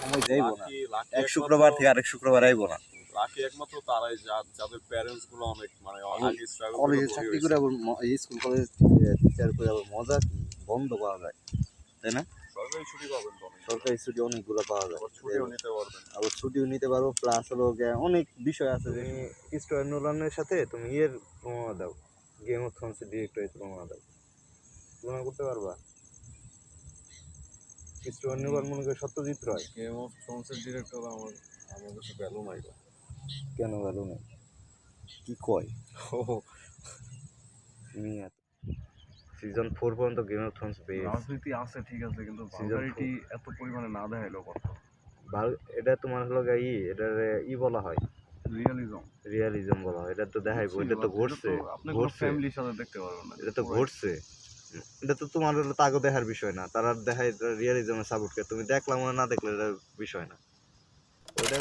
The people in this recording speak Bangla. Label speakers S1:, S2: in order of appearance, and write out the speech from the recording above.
S1: সময় যাইবো না, এক শুক্রবার থেকে আরেক শুক্রবার আইবো না।
S2: লাকি একমাত্র তারাই যাদের প্যারেন্টস গুলো অনেক মানে আগে স্ট্রাগল করে
S1: কলেজে চাকরি করে আবার স্কুল কলেজ টিচার করে আবার মজা কি বন্ধ পাওয়া যায়, তাই না?
S2: সরকারি ছুটি পাবেন তো,
S1: সরকারি ছুটি অনেকগুলো পাওয়া যায়,
S2: ছুটিও নিতে পারবেন,
S1: আবার ছুটিও নিতে পারবো। প্লাস হলো অনেক বিষয় আছে। ক্রিস্টোফার নোলানের সাথে তুমি তুলনা দাও, গেম অফ থ্রোনসের ডিরেক্টরের তুলনা দাও, তুলনা করতে পারবা? ক্রিস্টোফার নোলান মনে করে Satyajit Ray.
S2: Game of থ্রোনসের director আমার কাছে ভ্যালু নাই।
S1: কেন ভ্যালু নেই? কি কয় সিজন 4 পর্যন্ত গেম অফ থ্রোনস বেস্ট।
S2: রাজনীতি আছে ঠিক আছে, কিন্তু ভালগারিটি এত পরিমাণে না দেখাইলো কত।
S1: এটা তোমার হলো এটা বলা হয় রিয়ালিজম বলা হয়। এটা তো দেখাইবো, এটা তো ঘটছে,
S2: ফ্যামিলির সাথে দেখতে পারবেন না,
S1: এটা তো ঘটছে। এটা তো তোমার হলো তাগো দেখার বিষয় না, তারা দেখায় রিয়ালিজমে সাপোর্ট করে, তুমি দেখলাম না দেখলে এটা বিষয় না। ওইটা